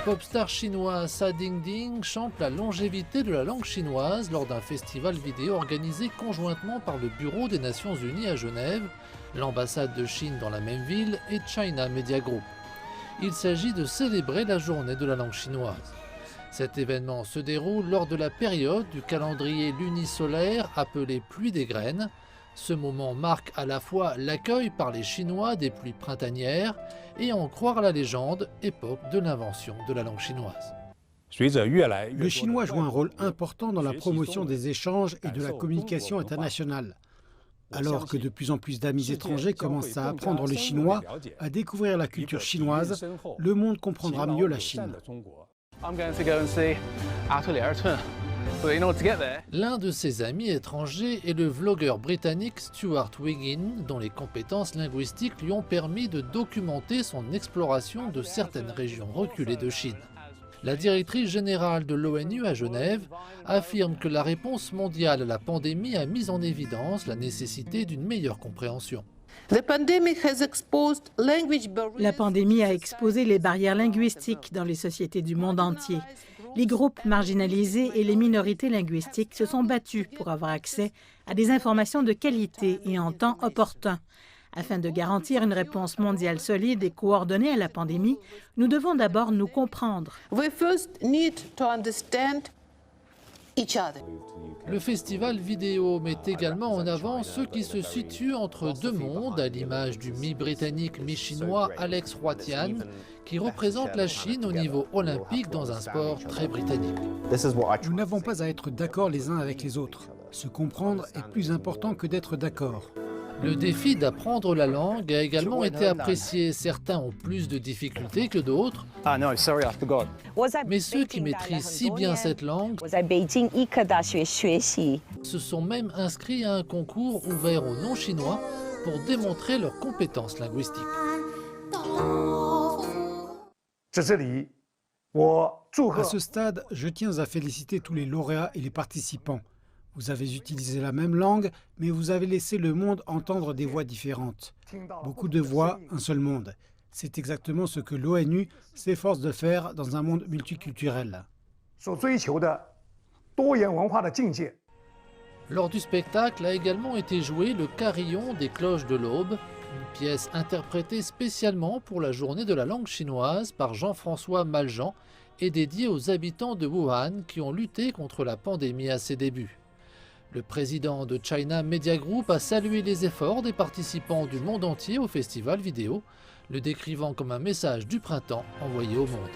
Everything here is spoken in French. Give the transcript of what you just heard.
pop star chinoise Sa Dingding chante la longévité de la langue chinoise lors d'un festival vidéo organisé conjointement par le Bureau des Nations Unies à Genève, l'ambassade de Chine dans la même ville et China Media Group. Il s'agit de célébrer la journée de la langue chinoise. Cet événement se déroule lors de la période du calendrier lunisolaire appelé pluie des graines. Ce moment marque à la fois l'accueil par les Chinois des pluies printanières et, en croire la légende, époque de l'invention de la langue chinoise. Le chinois joue un rôle important dans la promotion des échanges et de la communication internationale. Alors que de plus en plus d'amis étrangers commencent à apprendre le chinois, à découvrir la culture chinoise, le monde comprendra mieux la Chine. L'un de ses amis étrangers est le vlogueur britannique Stuart Wiggin, dont les compétences linguistiques lui ont permis de documenter son exploration de certaines régions reculées de Chine. La directrice générale de l'ONU à Genève affirme que la réponse mondiale à la pandémie a mis en évidence la nécessité d'une meilleure compréhension. La pandémie a exposé les barrières linguistiques dans les sociétés du monde entier. Les groupes marginalisés et les minorités linguistiques se sont battus pour avoir accès à des informations de qualité et en temps opportun. Afin de garantir une réponse mondiale solide et coordonnée à la pandémie, nous devons d'abord nous comprendre. Le festival vidéo met également en avant ceux qui se situent entre deux mondes, à l'image du mi-britannique, mi-chinois Alex Roitian, qui représente la Chine au niveau olympique dans un sport très britannique. Nous n'avons pas à être d'accord les uns avec les autres. Se comprendre est plus important que d'être d'accord. Le défi d'apprendre la langue a également été apprécié. Certains ont plus de difficultés que d'autres. Mais ceux qui maîtrisent si bien cette langue se sont même inscrits à un concours ouvert aux non-chinois pour démontrer leurs compétences linguistiques. À ce stade, je tiens à féliciter tous les lauréats et les participants. Vous avez utilisé la même langue, mais vous avez laissé le monde entendre des voix différentes. Beaucoup de voix, un seul monde. C'est exactement ce que l'ONU s'efforce de faire dans un monde multiculturel. Lors du spectacle a également été joué le carillon des cloches de l'aube, une pièce interprétée spécialement pour la journée de la langue chinoise par Jean-François Maljean et dédiée aux habitants de Wuhan qui ont lutté contre la pandémie à ses débuts. Le président de China Media Group a salué les efforts des participants du monde entier au festival vidéo, le décrivant comme un message du printemps envoyé au monde.